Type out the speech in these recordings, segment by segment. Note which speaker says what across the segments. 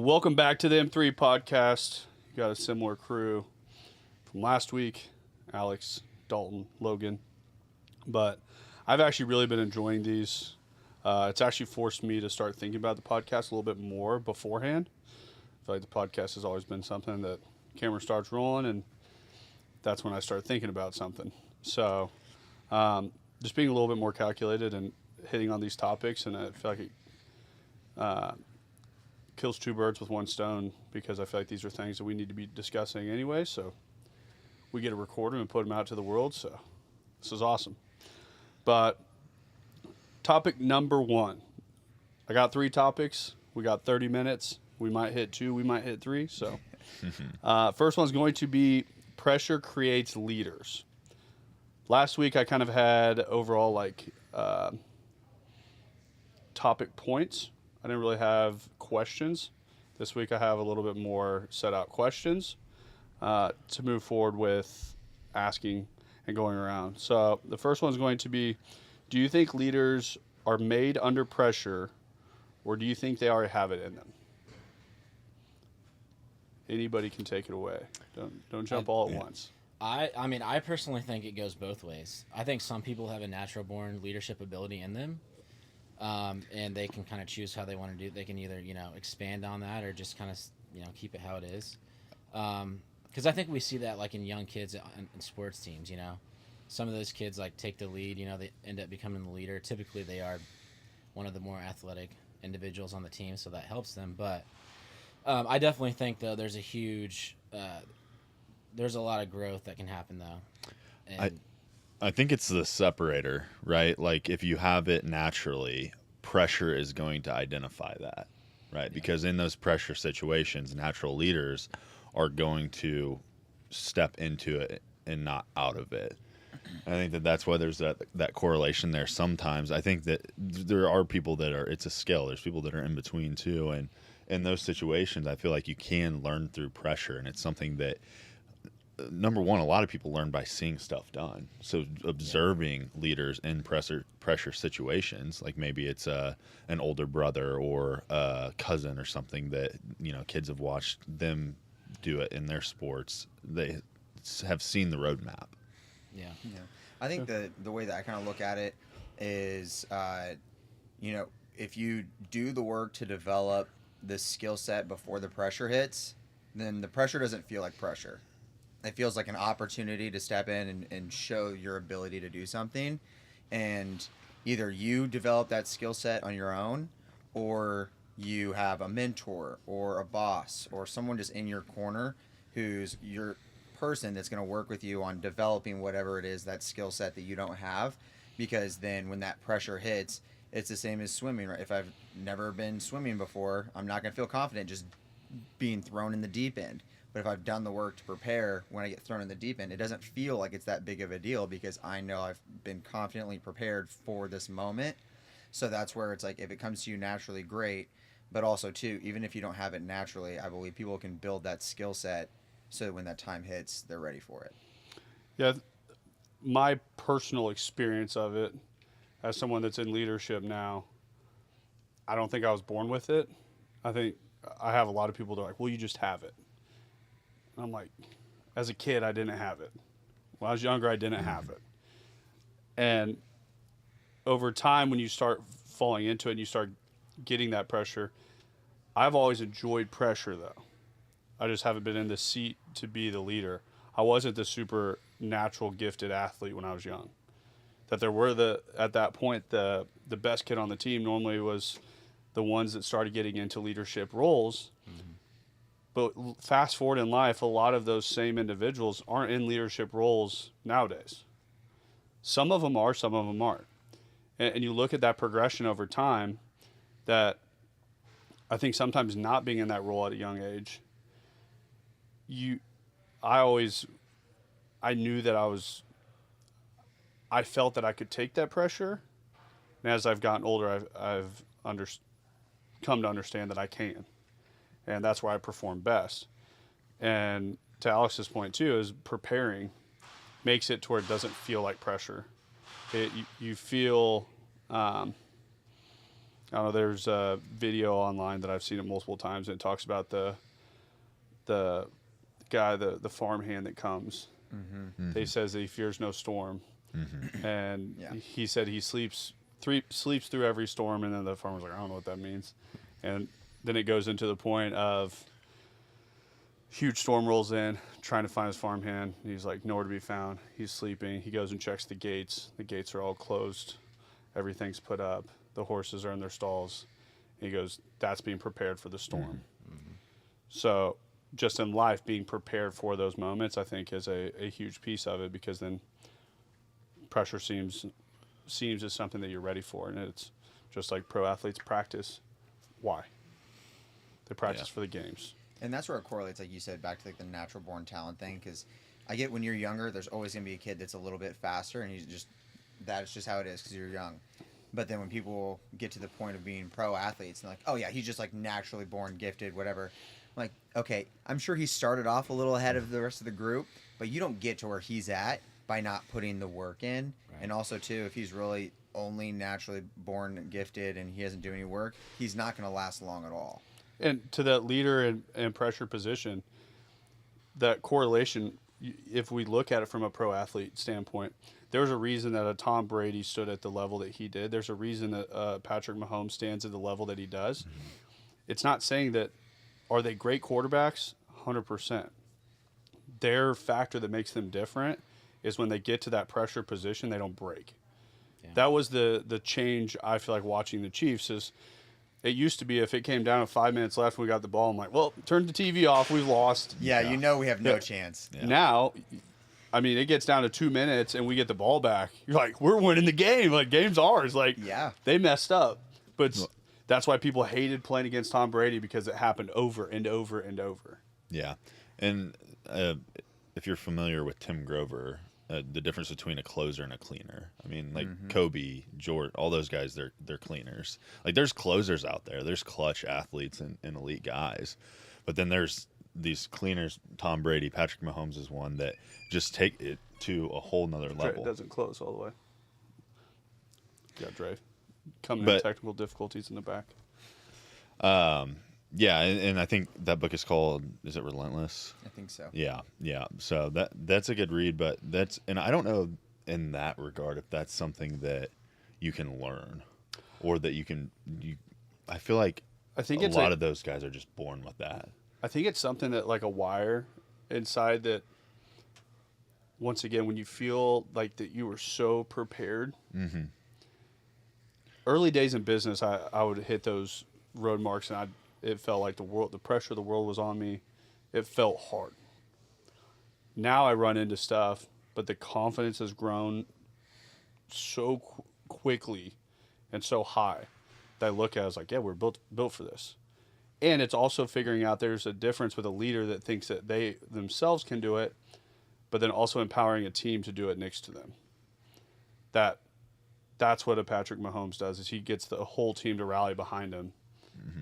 Speaker 1: Welcome back to the M3 podcast. Got a similar crew from last week, Alex, Dalton, Logan. But I've actually really been enjoying these. It's actually forced me to start thinking about the podcast a little bit more beforehand. I feel like the podcast has always been something that camera starts rolling, and that's when I start thinking about something. So just being a little bit more calculated and hitting on these topics, and I feel like it kills two birds with one stone, because I feel like these are things that we need to be discussing anyway. So we get to record them and put them out to the world. So this is awesome. But topic number one, I got 3 topics. We got 30 minutes. We might hit 2. We might hit 3. So first one's going to be pressure creates leaders. Last week I kind of had overall topic points. I didn't really have questions. This week I have a little bit more set out questions to move forward with asking and going around. So the first one is going to be, do you think leaders are made under pressure, or do you think they already have it in them? Anybody can take it away. Don't jump all at once.
Speaker 2: I mean, I personally think it goes both ways. I think some people have a natural born leadership ability in them. And they can kind of choose how they want to do it. They can either, expand on that or just kind of, keep it how it is. Because I think we see that like in young kids in sports teams, Some of those kids like take the lead, they end up becoming the leader. Typically they are one of the more athletic individuals on the team, so that helps them. But I definitely think, though, there's a lot of growth that can happen, though. And
Speaker 3: I think it's the separator, right? Like if you have it naturally, pressure is going to identify that, right? Yeah. Because in those pressure situations, natural leaders are going to step into it and not out of it. I think that's why there's that correlation there. Sometimes I think that there are people that it's a skill. There's people that are in between too. And in those situations, I feel like you can learn through pressure, and it's something that, number one, a lot of people learn by seeing stuff done. So observing leaders in pressure situations, like maybe it's an older brother or a cousin or something that, kids have watched them do it in their sports. They have seen the roadmap.
Speaker 4: Yeah. I think the way that I kind of look at it is, if you do the work to develop the skill set before the pressure hits, then the pressure doesn't feel like pressure. It feels like an opportunity to step in and show your ability to do something. And either you develop that skill set on your own, or you have a mentor or a boss or someone just in your corner who's your person that's going to work with you on developing whatever it is, that skill set that you don't have. Because then when that pressure hits, it's the same as swimming, right? If I've never been swimming before, I'm not going to feel confident just being thrown in the deep end. But if I've done the work to prepare when I get thrown in the deep end, it doesn't feel like it's that big of a deal, because I know I've been confidently prepared for this moment. So that's where it's like, if it comes to you naturally, great. But also, too, even if you don't have it naturally, I believe people can build that skill set so that when that time hits, they're ready for it.
Speaker 1: Yeah, my personal experience of it, as someone that's in leadership now, I don't think I was born with it. I think I have a lot of people that are like, well, you just have it. I'm like, as a kid, I didn't have it. When I was younger, I didn't have it. And over time, when you start falling into it and you start getting that pressure, I've always enjoyed pressure, though. I just haven't been in the seat to be the leader. I wasn't the super natural gifted athlete when I was young. That there were at that point, the best kid on the team normally was the ones that started getting into leadership roles. Mm-hmm. But fast forward in life, a lot of those same individuals aren't in leadership roles nowadays. Some of them are, some of them aren't. And you look at that progression over time, that I think sometimes not being in that role at a young age, I knew that I felt that I could take that pressure. And as I've gotten older, I've come to understand that I can. And that's where I perform best. And to Alex's point, too, is preparing makes it to where it doesn't feel like pressure. You feel I don't know. There's a video online that I've seen it multiple times, and it talks about the guy, the farmhand that comes.
Speaker 4: Mm-hmm.
Speaker 1: He says that he fears no storm, and
Speaker 4: Yeah.
Speaker 1: he said he sleeps through every storm. And then the farmer's like, I don't know what that means. And then it goes into the point of huge storm rolls in, trying to find his farmhand. He's like nowhere to be found. He's sleeping. He goes and checks the gates. The gates are all closed. Everything's put up. The horses are in their stalls. He goes, that's being prepared for the storm. So just in life, being prepared for those moments, I think, is a huge piece of it, because then pressure seems as something that you're ready for. And it's just like pro athletes practice. Why? They practice for the games.
Speaker 4: And that's where it correlates, like you said, back to like the natural born talent thing. Because I get when you're younger, there's always going to be a kid that's a little bit faster, and that's just how it is because you're young. But then when people get to the point of being pro athletes, and like, oh yeah, he's just like naturally born gifted, whatever. I'm like, okay, I'm sure he started off a little ahead of the rest of the group, but you don't get to where he's at by not putting the work in. Right. And also too, if he's really only naturally born gifted and he doesn't do any work, he's not going to last long at all.
Speaker 1: And to that leader and pressure position, that correlation, if we look at it from a pro athlete standpoint, there's a reason that a Tom Brady stood at the level that he did. There's a reason that Patrick Mahomes stands at the level that he does. Mm-hmm. It's not saying that, are they great quarterbacks? 100%. Their factor that makes them different is when they get to that pressure position, they don't break. Yeah. That was the change I feel like watching the Chiefs is, it used to be if it came down to 5 minutes left and we got the ball, I'm like, well, turn the TV off. We've lost.
Speaker 4: Yeah, you know we have no chance.
Speaker 1: Yeah. Now, I mean, it gets down to 2 minutes and we get the ball back. You're like, we're winning the game. Like, game's ours. Like, they messed up. But that's why people hated playing against Tom Brady, because it happened over and over and over.
Speaker 3: Yeah. And if you're familiar with Tim Grover, the difference between a closer and a cleaner. I mean, like Kobe, Jordan, all those guys, they're cleaners. Like, there's closers out there. There's clutch athletes and elite guys. But then there's these cleaners. Tom Brady, Patrick Mahomes is one that just take it to a whole nother level.
Speaker 1: It doesn't close all the way. Yeah, Dre. Coming in technical difficulties in the back.
Speaker 3: Yeah, and I think that book is called, is it Relentless?
Speaker 4: I think so.
Speaker 3: Yeah. So that's a good read, but and I don't know in that regard if that's something that you can learn or that I feel like a lot of those guys are just born with that.
Speaker 1: I think it's something that, like a wire inside, that once again, when you feel like that you were so prepared. Mm-hmm. Early days in business, I would hit those road marks, and it felt like the pressure of the world was on me. It felt hard. Now I run into stuff, but the confidence has grown so quickly and so high that I look at it as like, yeah, we're built for this. And it's also figuring out there's a difference with a leader that thinks that they themselves can do it, but then also empowering a team to do it next to them. That's what a Patrick Mahomes does, is he gets the whole team to rally behind him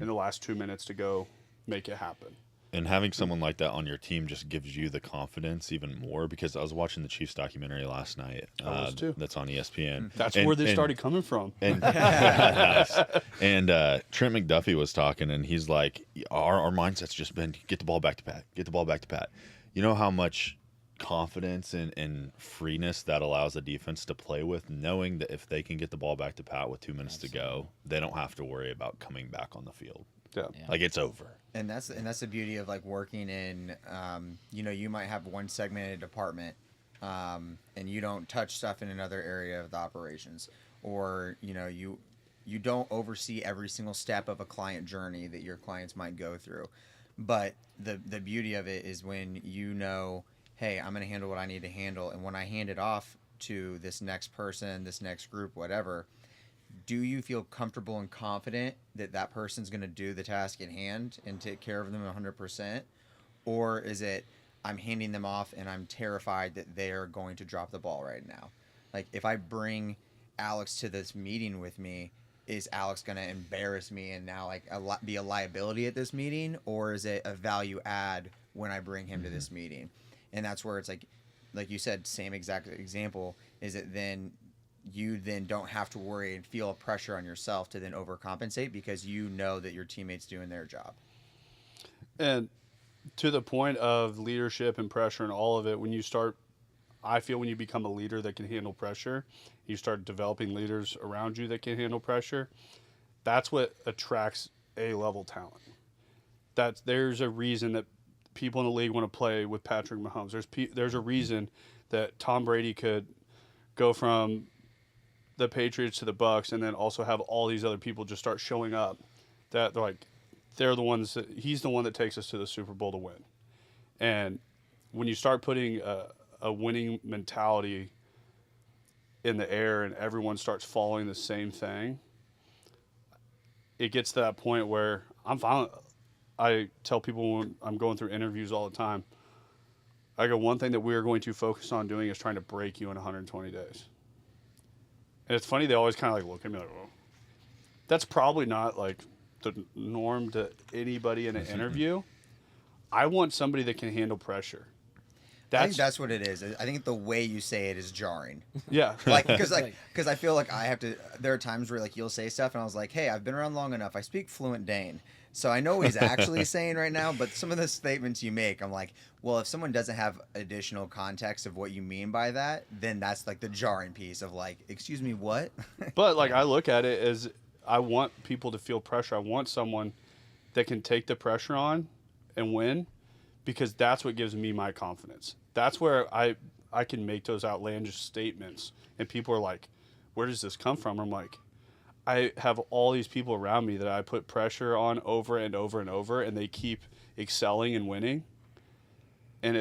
Speaker 1: in the last 2 minutes to go make it happen.
Speaker 3: And having someone like that on your team just gives you the confidence even more, because I was watching the Chiefs documentary last night.
Speaker 1: I was too.
Speaker 3: That's on ESPN.
Speaker 1: That's where they started coming from.
Speaker 3: And, nice. And Trent McDuffie was talking, and he's like, our mindset's just been get the ball back to Pat. You know how much confidence and freeness that allows the defense to play with, knowing that if they can get the ball back to Pat with 2 minutes to go, they don't have to worry about coming back on the field.
Speaker 1: Yeah.
Speaker 3: Like, it's over.
Speaker 4: And that's the beauty of like working in, you might have one segmented department, and you don't touch stuff in another area of the operations, or you don't oversee every single step of a client journey that your clients might go through. But the beauty of it is when hey, I'm going to handle what I need to handle, and when I hand it off to this next person, this next group, whatever, do you feel comfortable and confident that that person's going to do the task at hand and take care of them 100%? Or is it, I'm handing them off and I'm terrified that they're going to drop the ball right now? Like, if I bring Alex to this meeting with me, is Alex going to embarrass me and now be a liability at this meeting? Or is it a value add when I bring him to this meeting? And that's where it's like you said, same exact example, is it then you then don't have to worry and feel pressure on yourself to then overcompensate because you know that your teammates doing their job.
Speaker 1: And to the point of leadership and pressure and all of it, I feel when you become a leader that can handle pressure, you start developing leaders around you that can handle pressure. That's what attracts A-level talent. There's a reason that people in the league want to play with Patrick Mahomes. There's a reason that Tom Brady could go from the Patriots to the Bucks and then also have all these other people just start showing up. That they're the ones that he's the one that takes us to the Super Bowl to win. And when you start putting a winning mentality in the air and everyone starts following the same thing, it gets to that point where I tell people when I'm going through interviews all the time, I go, one thing that we are going to focus on doing is trying to break you in 120 days. And it's funny, they always kind of like look at me like, well, that's probably not like the norm to anybody in an interview. I want somebody that can handle pressure.
Speaker 4: I think that's what it is. I think the way you say it is jarring.
Speaker 1: Yeah.
Speaker 4: Because I feel like I have to. There are times where like you'll say stuff, and I was like, "Hey, I've been around long enough. I speak fluent Dane, so I know what he's actually saying right now." But some of the statements you make, I'm like, "Well, if someone doesn't have additional context of what you mean by that, then that's like the jarring piece of like, excuse me, what?"
Speaker 1: But like I look at it as I want people to feel pressure. I want someone that can take the pressure on and win, because that's what gives me my confidence. That's where I can make those outlandish statements and people are like, where does this come from? I'm like, I have all these people around me that I put pressure on over and over and over, and they keep excelling and winning. And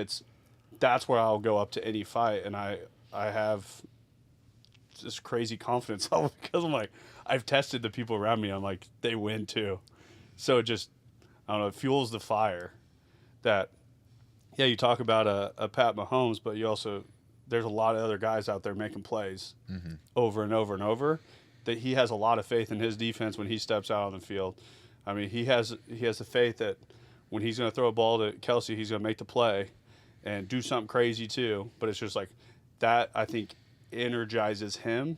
Speaker 1: that's where I'll go up to any fight, and I have this crazy confidence because I'm like, I've tested the people around me. I'm like, they win too. So it just, I don't know, it fuels the fire that, yeah, you talk about a Pat Mahomes, but you also, there's a lot of other guys out there making plays over and over and over, that he has a lot of faith in his defense when he steps out on the field. I mean, he has the faith that when he's going to throw a ball to Kelsey, he's going to make the play and do something crazy too. But it's just like that, I think, energizes him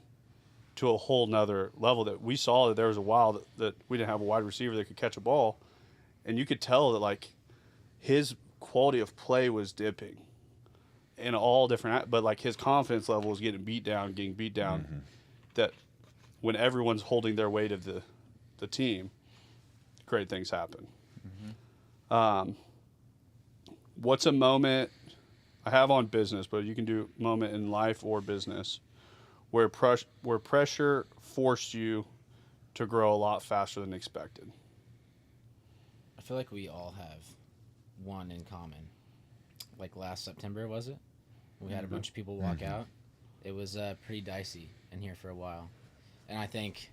Speaker 1: to a whole nother level. That we saw that there was a while that we didn't have a wide receiver that could catch a ball, and you could tell that like his quality of play was dipping in all different, but like his confidence level was getting beat down. That when everyone's holding their weight of the team, great things happen. What's a moment I have on business, but you can do moment in life or business where pressure forced you to grow a lot faster than expected?
Speaker 2: I feel like we all have one in common. Like last September, was it? We had a bunch of people walk out. It was pretty dicey in here for a while, and I think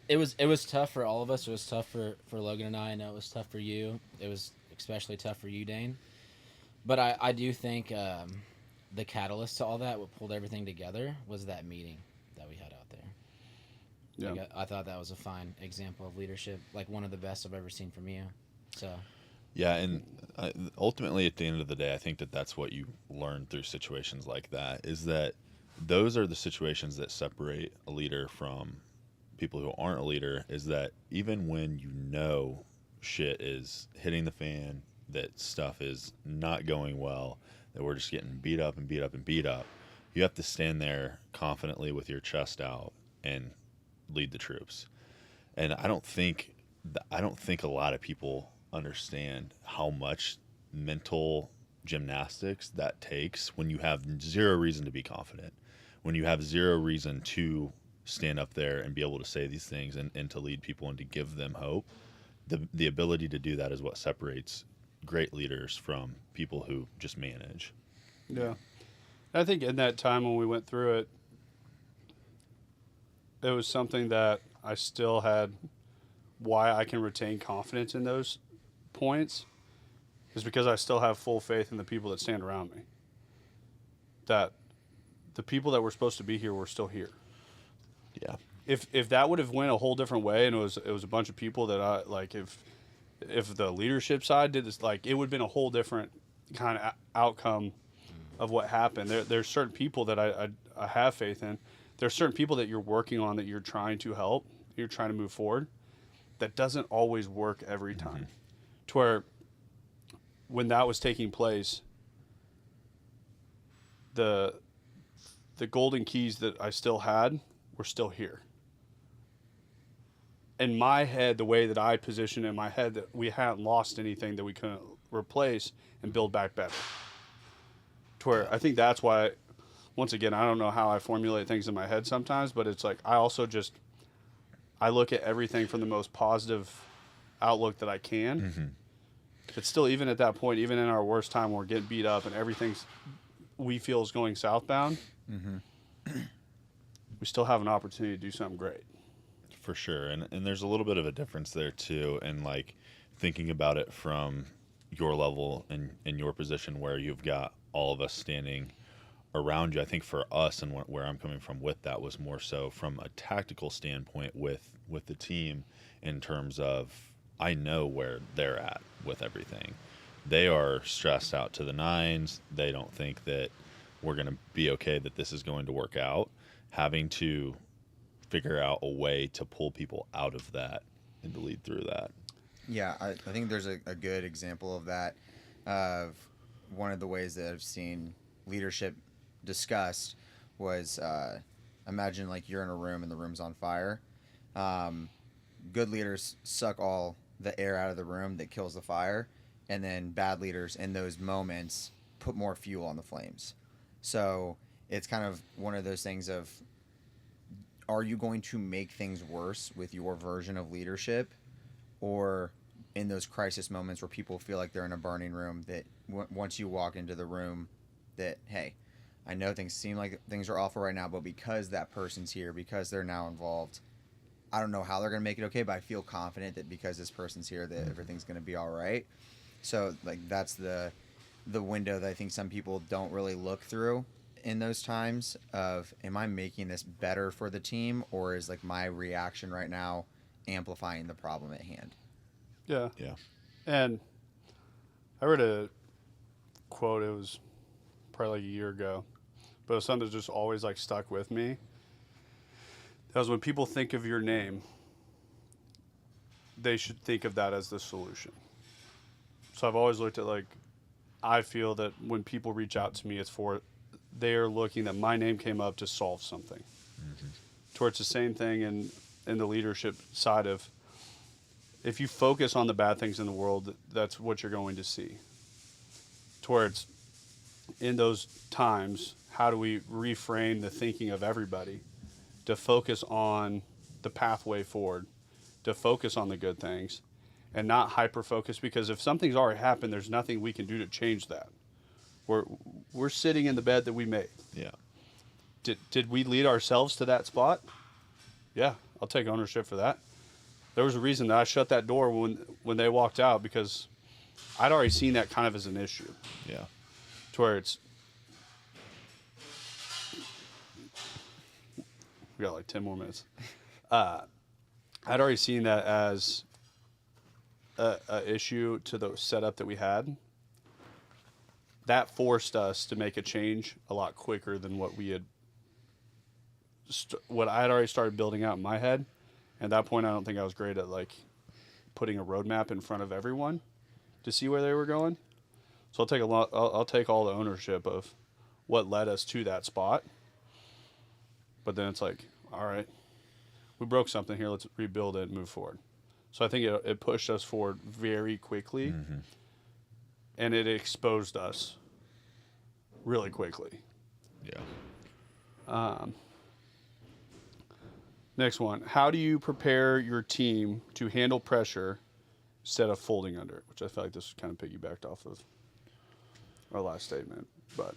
Speaker 2: it was tough for all of us. It was tough for Logan and I. I know it was tough for you. It was especially tough for you, Dane. But I do think the catalyst to all that, what pulled everything together, was that meeting that we had out there.
Speaker 1: Yeah,
Speaker 2: Like, I thought that was a fine example of leadership, like one of the best I've ever seen from you. So.
Speaker 3: Yeah, and ultimately, at the end of the day, I think that's what you learn through situations like that, is that those are the situations that separate a leader from people who aren't a leader, is that even when you know shit is hitting the fan, that stuff is not going well, that we're just getting beat up and beat up and beat up, you have to stand there confidently with your chest out and lead the troops. And I don't think a lot of people understand how much mental gymnastics that takes when you have zero reason to be confident, when you have zero reason to stand up there and be able to say these things and to lead people and to give them hope. The ability to do that is what separates great leaders from people who just manage.
Speaker 1: Yeah. I think in that time when we went through it, it was something that I still had, why I can retain confidence in those points is because I still have full faith in the people that stand around me. That the people that were supposed to be here were still here.
Speaker 3: Yeah.
Speaker 1: If that would have went a whole different way, and it was a bunch of people that I like, if the leadership side did this, like, it would have been a whole different kind of outcome of what happened. There's certain people that I have faith in there's certain people that you're working on that you're trying to help, you're trying to move forward. That doesn't always work every time. To where when that was taking place, the golden keys that I still had were still here. In my head, the way that I positioned in my head, that we hadn't lost anything that we couldn't replace and build back better. To where I think that's why, once again, I don't know how I formulate things in my head sometimes, but it's like I also just, I look at everything from the most positive outlook that I can. But still, even at that point, even in our worst time, we're getting beat up and everything's we feel is going southbound. We still have an opportunity to do something great.
Speaker 3: For sure. And there's a little bit of a difference there too. And like thinking about it from your level and in your position where you've got all of us standing around you. I think for us and where I'm coming from with that was more so from a tactical standpoint with the team in terms of I know where they're at with everything. They are stressed out to the nines. They don't think that we're going to be okay, that this is going to work out. Having to figure out a way to pull people out of that and to lead through that.
Speaker 4: Yeah, I think there's a good example of that. Of one of the ways that I've seen leadership discussed was imagine like you're in a room and the room's on fire. Good leaders suck all the air out of the room that kills the fire, and then bad leaders in those moments put more fuel on the flames. So it's kind of one of those things of, are you going to make things worse with your version of leadership, or in those crisis moments where people feel like they're in a burning room, that once you walk into the room that, hey, I know things seem like things are awful right now, but because that person's here, because they're now involved, I don't know how they're going to make it okay, but I feel confident that because this person's here that everything's going to be all right. So like that's the window that I think some people don't really look through in those times of, am I making this better for the team, or is like my reaction right now amplifying the problem at hand?
Speaker 1: Yeah.
Speaker 3: Yeah.
Speaker 1: And I read a quote, it was probably like a year ago, but it was something that just always like stuck with me. That was, when people think of your name, they should think of that as the solution. So I've always looked at, like, I feel that when people reach out to me, it's for, they're looking that my name came up to solve something. Towards the same thing in the leadership side of, if you focus on the bad things in the world, that's what you're going to see. Towards, in those times, how do we reframe the thinking of everybody to focus on the pathway forward, to focus on the good things, and not hyper-focus, because if something's already happened, there's nothing we can do to change that. We're sitting in the bed that we made.
Speaker 3: Yeah.
Speaker 1: Did we lead ourselves to that spot? Yeah, I'll take ownership for that. There was a reason that I shut that door when they walked out, because I'd already seen that kind of as an issue.
Speaker 3: Yeah.
Speaker 1: To where it's, we got like 10 more minutes. I'd already seen that as a issue to the setup that we had. That forced us to make a change a lot quicker than what we had, what I had already started building out in my head. At that point, I don't think I was great at like putting a roadmap in front of everyone to see where they were going. So I'll take all the ownership of what led us to that spot. But then it's like, all right, we broke something here. Let's rebuild it and move forward. So I think it pushed us forward very quickly, and it exposed us really quickly.
Speaker 3: Yeah.
Speaker 1: Next one. How do you prepare your team to handle pressure instead of folding under it? Which I feel like this kind of piggybacked off of our last statement. But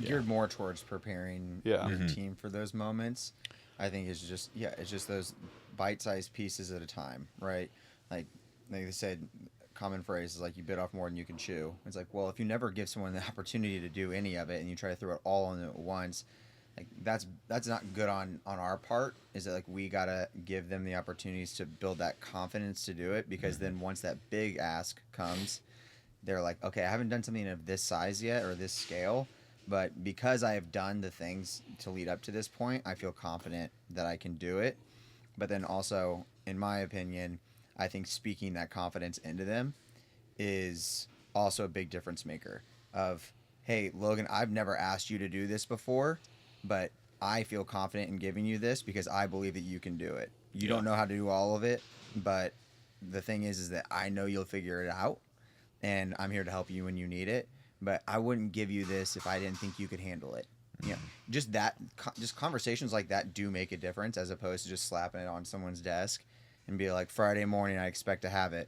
Speaker 4: geared more towards preparing
Speaker 1: Yeah.
Speaker 4: your team for those moments. I think it's just those bite-sized pieces at a time, right? Like they said, common phrase is like, you bit off more than you can chew. It's like, well, if you never give someone the opportunity to do any of it and you try to throw it all in at once, like that's not good on our part. Is that like, we gotta give them the opportunities to build that confidence to do it, because then once that big ask comes, they're like, okay, I haven't done something of this size yet or this scale, But because I have done the things to lead up to this point, I feel confident that I can do it. But then also, in my opinion, I think speaking that confidence into them is also a big difference maker of, hey, Logan, I've never asked you to do this before, but I feel confident in giving you this because I believe that you can do it. You don't know how to do all of it, but the thing is that I know you'll figure it out, and I'm here to help you when you need it. But I wouldn't give you this if I didn't think you could handle it. You know, just conversations like that do make a difference as opposed to just slapping it on someone's desk and be like, Friday morning, I expect to have it.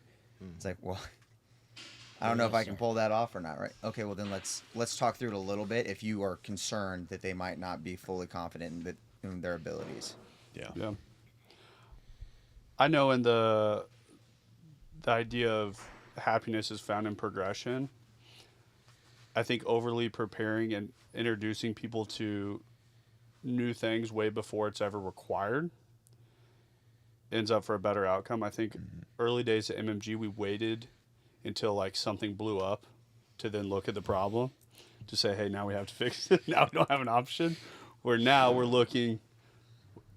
Speaker 4: It's like, well, I don't know if I can pull that off or not, right? Okay, well then let's talk through it a little bit if you are concerned that they might not be fully confident in their abilities.
Speaker 1: Yeah. I know in the idea of happiness is found in progression. I think overly preparing and introducing people to new things way before it's ever required ends up for a better outcome. I think early days at MMG, we waited until like something blew up to then look at the problem to say, hey, now we have to fix it. Now we don't have an option. Where now we're looking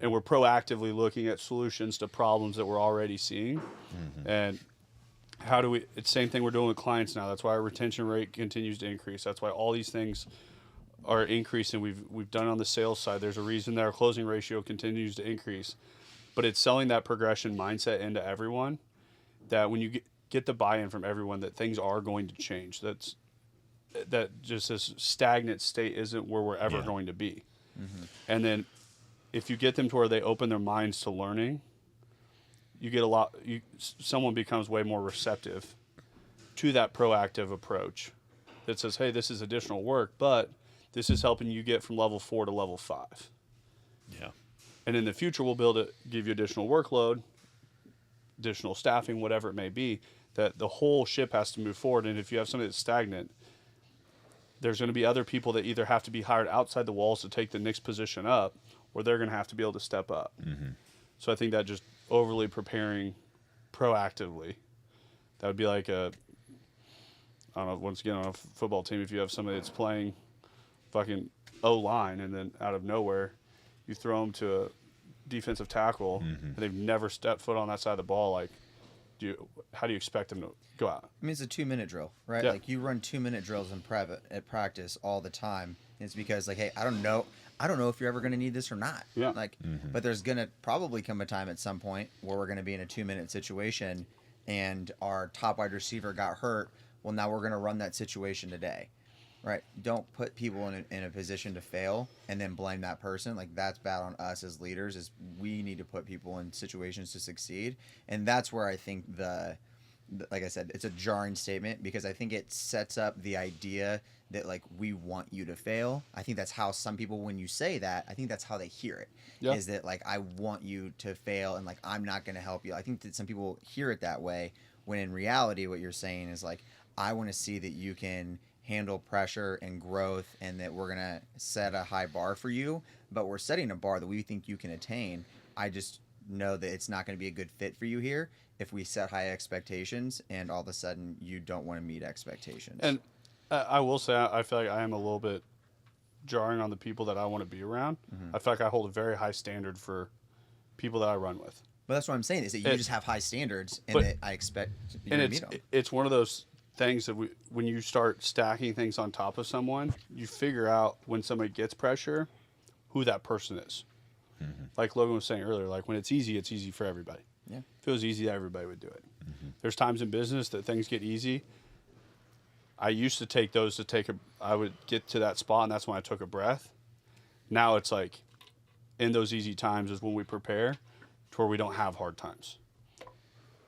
Speaker 1: and we're proactively looking at solutions to problems that we're already seeing. And how do we, it's the same thing we're doing with clients now. That's why our retention rate continues to increase. That's why all these things are increasing. We've done it on the sales side. There's a reason that our closing ratio continues to increase. But it's selling that progression mindset into everyone, that when you get the buy-in from everyone that things are going to change. That just this stagnant state isn't where we're ever going to be. And then if you get them to where they open their minds to learning, you get someone becomes way more receptive to that proactive approach that says, hey, this is additional work, but this is helping you get from level 4 to level 5.
Speaker 3: Yeah.
Speaker 1: And in the future, we'll be able to give you additional workload, additional staffing, whatever it may be, that the whole ship has to move forward. And if you have somebody that's stagnant, there's going to be other people that either have to be hired outside the walls to take the next position up, or they're going to have to be able to step up. So I think that just overly preparing proactively, that would be like I don't know, once again on a football team, if you have somebody that's playing fucking O-line and then out of nowhere you throw them to a defensive tackle and they've never stepped foot on that side of the ball, like, how do you expect them to go out?
Speaker 4: I mean, it's a 2-minute drill, right?
Speaker 1: Yeah.
Speaker 4: Like you run 2-minute drills at practice all the time. It's because like, hey, I don't know if you're ever going to need this or not.
Speaker 1: Yeah.
Speaker 4: Like, but there's going to probably come a time at some point where we're going to be in a 2-minute situation and our top wide receiver got hurt. Well, now we're going to run that situation today, right? Don't put people in a position to fail and then blame that person. Like that's bad on us as leaders. Is we need to put people in situations to succeed. And that's where I think like I said, it's a jarring statement because I think it sets up the idea that like we want you to fail. I think that's how some people, when you say that, I think that's how they hear it.
Speaker 1: Yeah.
Speaker 4: Is that like I want you to fail and like I'm not going to help you. I think that some people hear it that way when in reality what you're saying is like I want to see that you can handle pressure and growth and that we're going to set a high bar for you, but we're setting a bar that we think you can attain. I just know that it's not going to be a good fit for you here if we set high expectations and all of a sudden you don't want to meet expectations.
Speaker 1: And I will say, I feel like I am a little bit jarring on the people that I want to be around. I feel like I hold a very high standard for people that I run with.
Speaker 4: But that's what I'm saying is that you just have high standards and that I expect you
Speaker 1: and
Speaker 4: to meet them.
Speaker 1: It's one of those things that when you start stacking things on top of someone, you figure out when somebody gets pressure, who that person is. Like Logan was saying earlier, like when it's easy for everybody.
Speaker 4: Yeah.
Speaker 1: If it was easy, everybody would do it. There's times in business that things get easy. I used to take those I would get to that spot and that's when I took a breath. Now it's like in those easy times is when we prepare to where we don't have hard times.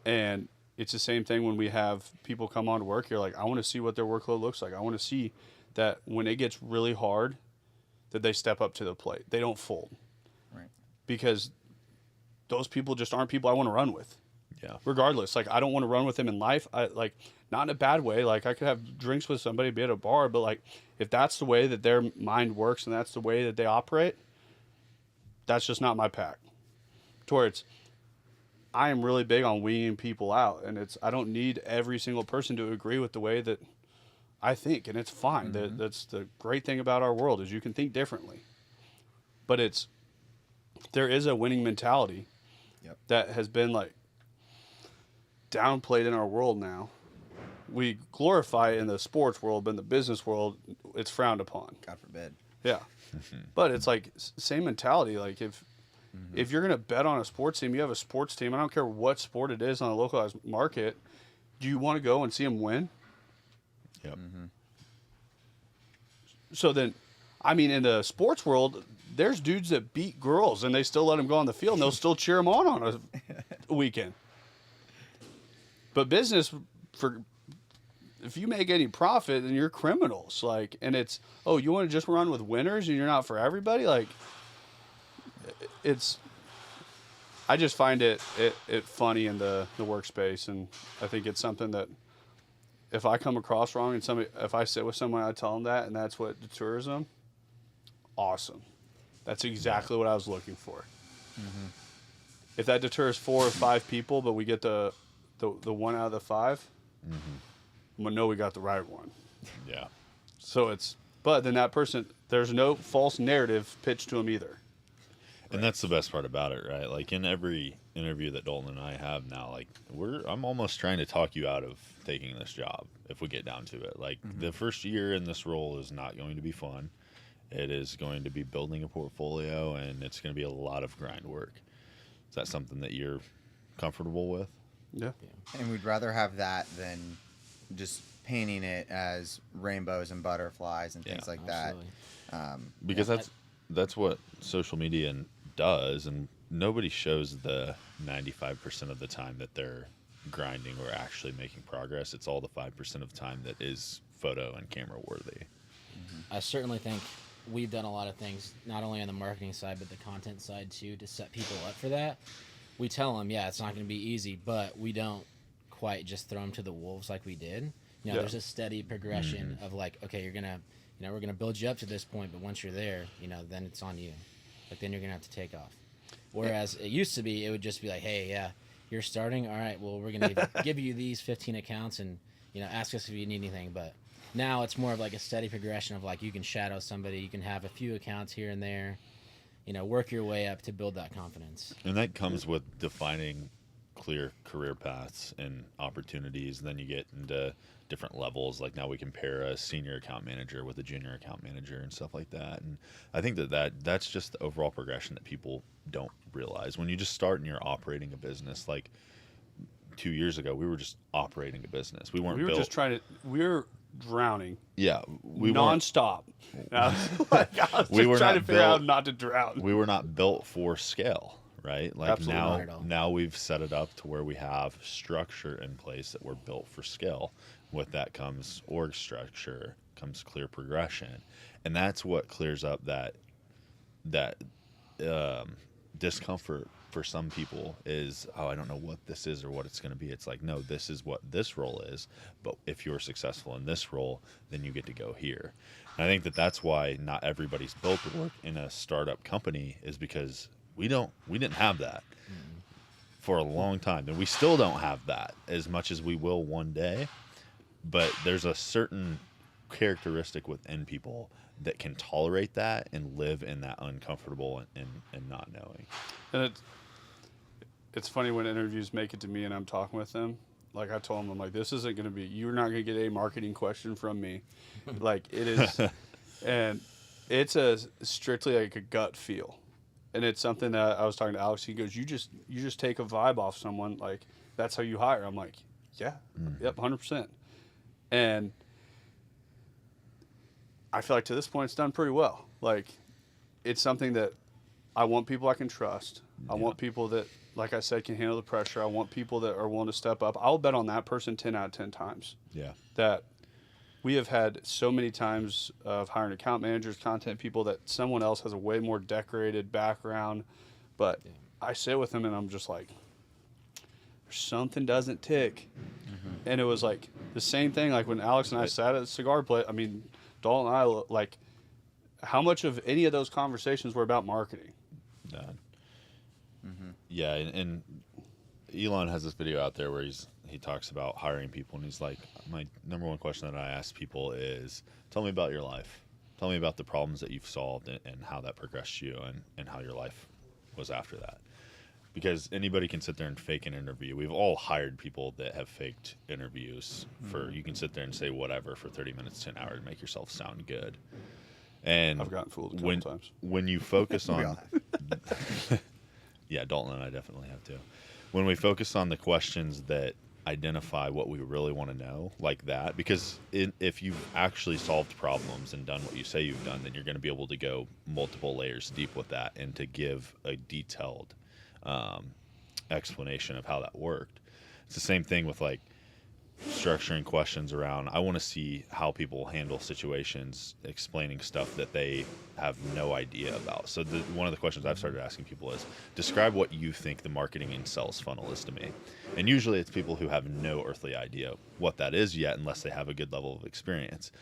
Speaker 1: And it's the same thing when we have people come on to work. You're like, I want to see what their workload looks like. I want to see that when it gets really hard, that they step up to the plate. They don't fold.
Speaker 4: Right.
Speaker 1: Because those people just aren't people I want to run with.
Speaker 3: Yeah.
Speaker 1: Regardless, like I don't want to run with them in life. I like not in a bad way. Like I could have drinks with somebody, be at a bar, but like if that's the way that their mind works and that's the way that they operate, that's just not my pack. Towards I am really big on weeding people out, and I don't need every single person to agree with the way that I think, and it's fine. That's the great thing about our world is you can think differently. But there is a winning mentality that has been like downplayed in our world now. We glorify it in the sports world, but in the business world, it's frowned upon.
Speaker 4: God forbid.
Speaker 1: Yeah. But it's like same mentality. Like if you're going to bet on a sports team, you have a sports team. I don't care what sport it is on a localized market. Do you want to go and see them win?
Speaker 3: Yep.
Speaker 1: So then, I mean, in the sports world, there's dudes that beat girls and they still let them go on the field and they'll still cheer them on a weekend. But business, if you make any profit, then you're criminals. Like, and it's, oh, you want to just run with winners and you're not for everybody? Like, I just find it funny in the workspace, and I think it's something that if I come across wrong and if I sit with someone, I tell them that, and that's what deters them. Awesome, that's exactly what I was looking for. If that deters 4 or 5 people, but we get the 1 out of the 5, we know we got the right one.
Speaker 3: Yeah.
Speaker 1: So but then that person, there's no false narrative pitched to them either.
Speaker 3: And that's the best part about it, right? Like in every interview that Dalton and I have now, like I'm almost trying to talk you out of taking this job if we get down to it. Like the first year in this role is not going to be fun. It is going to be building a portfolio, and it's going to be a lot of grind work. Is that something that you're comfortable with?
Speaker 1: Yeah.
Speaker 4: And we'd rather have that than just painting it as rainbows and butterflies and things like
Speaker 2: Absolutely.
Speaker 4: that.
Speaker 3: Because that's what social media does, and nobody shows the 95% of the time that they're grinding or actually making progress. It's all the 5% of time that is photo and camera worthy.
Speaker 2: I certainly think we've done a lot of things, not only on the marketing side, but the content side too, to set people up for that. We tell them, yeah, it's not going to be easy, but we don't quite just throw them to the wolves like we did. You know, there's a steady progression of like, okay, you're going to, you know, we're going to build you up to this point, but once you're there, you know, then it's on you. Like, then you're going to have to take off. Whereas it used to be, it would just be like, hey, yeah, you're starting. All right, well, we're going to give you these 15 accounts and, you know, ask us if you need anything. But now it's more of like a steady progression of like, you can shadow somebody, you can have a few accounts here and there, you know, work your way up to build that confidence.
Speaker 3: And that comes with defining clear career paths and opportunities. And then you get into different levels. Like now we can pair a senior account manager with a junior account manager and stuff like that. And I think that's just the overall progression that people don't realize. When you just start and you're operating a business, like 2 years ago, we were just operating a business. We were
Speaker 1: drowning.
Speaker 3: Yeah, we
Speaker 1: nonstop. I was trying to figure out not to drown.
Speaker 3: We were not built for scale, right? Like
Speaker 1: Absolutely not at all.
Speaker 3: now we've set it up to where we have structure in place that we're built for scale. With that comes org structure, comes clear progression, and that's what clears up that discomfort for some people is, oh, I don't know what this is or what it's going to be. It's like, no, this is what this role is, but if you're successful in this role, then you get to go here. And I think that's why not everybody's built to work in a startup company, is because we didn't have that for a long time, and we still don't have that as much as we will one day. But there's a certain characteristic within people that can tolerate that and live in that uncomfortable and not knowing.
Speaker 1: And it's funny when interviews make it to me and I'm talking with them. Like I told them, I'm like, this isn't going to be, you're not going to get a marketing question from me. Like it is, and it's strictly like a gut feel. And it's something that I was talking to Alex. He goes, you just take a vibe off someone. Like that's how you hire. I'm like, yeah, yep, 100%. And I feel like to this point it's done pretty well. Like it's something that I want people I can trust. I want people that, like I said, can handle the pressure. I want people that are willing to step up. I'll bet on that person 10 out of 10 times.
Speaker 3: Yeah.
Speaker 1: That we have had so many times of hiring account managers, content people, that someone else has a way more decorated background. But I sit with them and I'm just like, something doesn't tick. And it was like the same thing, like when Alex and I sat at the cigar plate. I mean, Dalton and I, like, how much of any of those conversations were about marketing?
Speaker 3: None. Yeah, and Elon has this video out there where he's he talks about hiring people, and he's like, my number one question that I ask people is, tell me about your life. Tell me about the problems that you've solved and how that progressed you and how your life was after that. Because anybody can sit there and fake an interview. We've all hired people that have faked interviews for, you can sit there and say whatever for 30 minutes to an hour to make yourself sound good. And
Speaker 1: I've gotten fooled a couple times.
Speaker 3: when you focus
Speaker 4: We
Speaker 3: on,
Speaker 4: all have.
Speaker 3: yeah, Dalton and I definitely have to. When we focus on the questions that identify what we really want to know, like that, because if you've actually solved problems and done what you say you've done, then you're going to be able to go multiple layers deep with that and to give a detailed explanation of how that worked. It's the same thing with like structuring questions around, I want to see how people handle situations, explaining stuff that they have no idea about. So one of the questions I've started asking people is, describe what you think the marketing and sales funnel is to me. And usually it's people who have no earthly idea what that is yet, unless they have a good level of experience.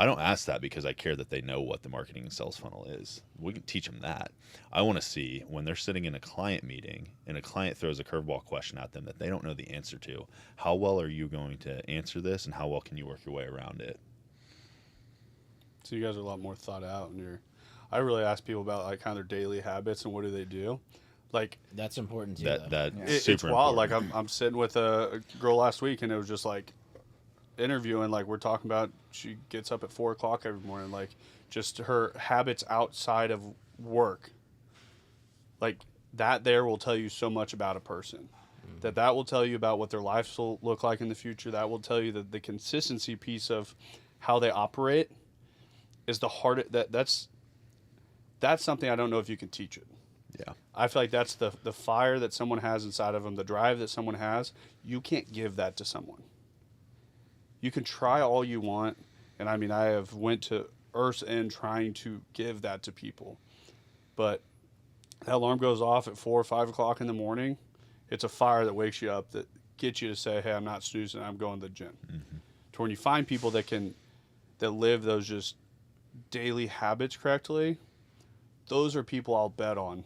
Speaker 3: I don't ask that because I care that they know what the marketing and sales funnel is. We can teach them that. I want to see when they're sitting in a client meeting and a client throws a curveball question at them that they don't know the answer to, how well are you going to answer this and how well can you work your way around it?
Speaker 1: So you guys are a lot more thought out, and I really ask people about like kind of their daily habits and what do they do. Like
Speaker 2: That's important too. though.
Speaker 3: That's
Speaker 1: it's
Speaker 3: super
Speaker 1: wild.
Speaker 3: important.
Speaker 1: Like I'm sitting with a girl last week, and it was just like interviewing. Like we're talking about, she gets up at 4:00 every morning. Like just her habits outside of work. Like that there will tell you so much about a person. That will tell you about what their lives will look like in the future. That will tell you that the consistency piece of how they operate is the hardest. That's something I don't know if you can teach it.
Speaker 3: Yeah.
Speaker 1: I feel like that's the fire that someone has inside of them, the drive that someone has. You can't give that to someone. You can try all you want, and I mean, I have went to earth's end trying to give that to people, but that alarm goes off at 4 or 5 o'clock in the morning. It's a fire that wakes you up, that gets you to say, "Hey, I'm not snoozing. I'm going to the gym."
Speaker 3: Mm-hmm.
Speaker 1: To when you find people that live those just daily habits correctly, those are people I'll bet on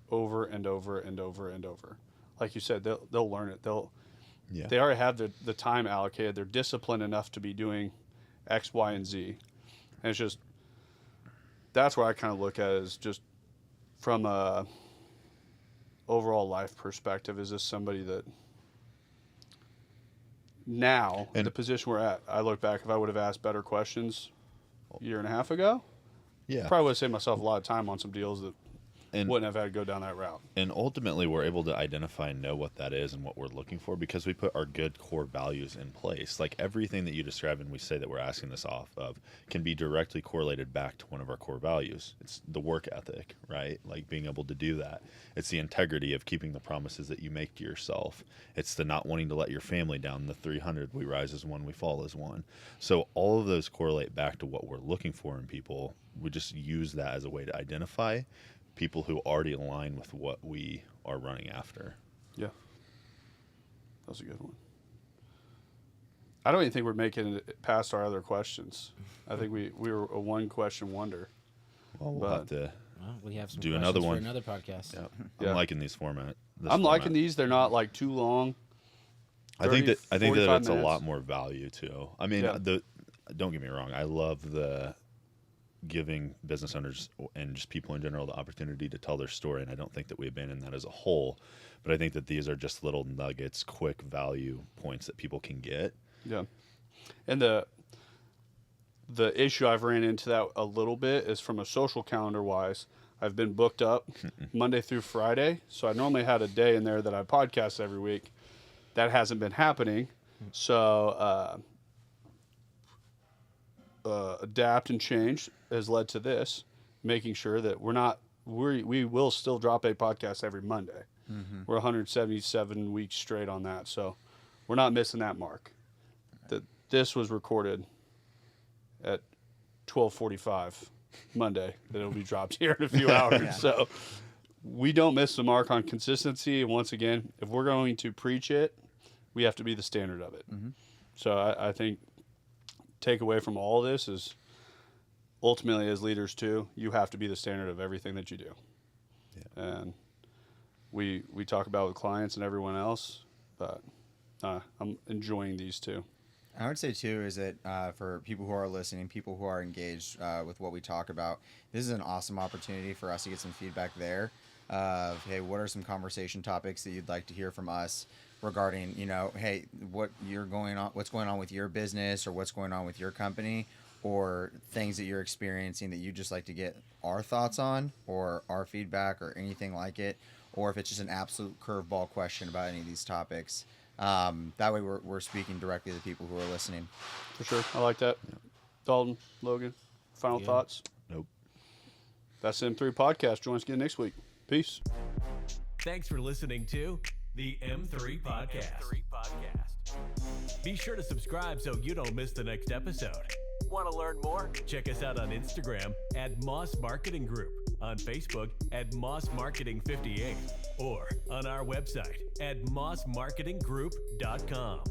Speaker 1: over and over and over and over. Like you said, they'll learn it. They already have the time allocated. They're disciplined enough to be doing X, Y, and Z. And it's just, that's where I kind of look at it, as just from a overall life perspective. Is this somebody that now, in the position we're at, I look back, if I would have asked better questions a year and a half ago,
Speaker 3: Yeah.
Speaker 1: probably would have saved myself a lot of time on some deals that
Speaker 3: And
Speaker 1: wouldn't have had to go down that route.
Speaker 3: And ultimately, we're able to identify and know what that is and what we're looking for because we put our good core values in place. Like everything that you describe and we say that we're asking this off of can be directly correlated back to one of our core values. It's the work ethic, right? Like being able to do that. It's the integrity of keeping the promises that you make to yourself. It's the not wanting to let your family down. The 300, we rise as one, we fall as one. So all of those correlate back to what we're looking for in people. We just use that as a way to identify people who already align with what we are running after.
Speaker 1: Yeah. That was a good one. I don't even think we're making it past our other questions. I think we were a one question wonder.
Speaker 3: Well, we'll have to
Speaker 2: Well, we have some
Speaker 3: do
Speaker 2: questions
Speaker 3: another
Speaker 2: for
Speaker 3: one.
Speaker 2: another podcast.
Speaker 3: Yeah.
Speaker 1: Yeah.
Speaker 3: I'm liking these format.
Speaker 1: I'm liking these. They're not like too long.
Speaker 3: I think that
Speaker 1: 45
Speaker 3: it's a
Speaker 1: minutes.
Speaker 3: lot more value too. I mean,
Speaker 1: Yeah.
Speaker 3: Don't get me wrong. I love the giving business owners and just people in general the opportunity to tell their story, and I don't think that we abandon that as a whole. But I think that these are just little nuggets, quick value points that people can get.
Speaker 1: Yeah. And the issue I've ran into that a little bit is from a social calendar wise. I've been booked up Monday through Friday. So I normally had a day in there that I podcast every week. That hasn't been happening. So adapt and change has led to this, making sure that we will still drop a podcast every Monday. Mm-hmm. We're 177 weeks straight on that. So we're not missing that mark. This was recorded at 12:45 Monday. That it'll be dropped here in a few hours.
Speaker 4: Yeah.
Speaker 1: So we don't miss the mark on consistency. And once again, if we're going to preach it, we have to be the standard of it. Mm-hmm. So I think takeaway from all this is ultimately, as leaders too, you have to be the standard of everything that you do. Yeah. And we talk about with clients and everyone else, but I'm enjoying these two.
Speaker 4: I would say too is that for people who are listening, people who are engaged with what we talk about, this is an awesome opportunity for us to get some feedback there. Of hey, what are some conversation topics that you'd like to hear from us regarding, hey, what's going on with your business or what's going on with your company, or things that you're experiencing that you'd just like to get our thoughts on or our feedback or anything like it, or if it's just an absolute curveball question about any of these topics. That way we're speaking directly to the people who are listening.
Speaker 1: For sure. I like that. Dalton, Logan, final thoughts?
Speaker 3: Nope.
Speaker 1: That's M3 Podcast. Join us again next week. Peace.
Speaker 5: Thanks for listening to the M3 Podcast. Be sure to subscribe so you don't miss the next episode. Want to learn more? Check us out on Instagram at Moss Marketing Group, on Facebook at Moss Marketing 58, or on our website at mossmarketinggroup.com.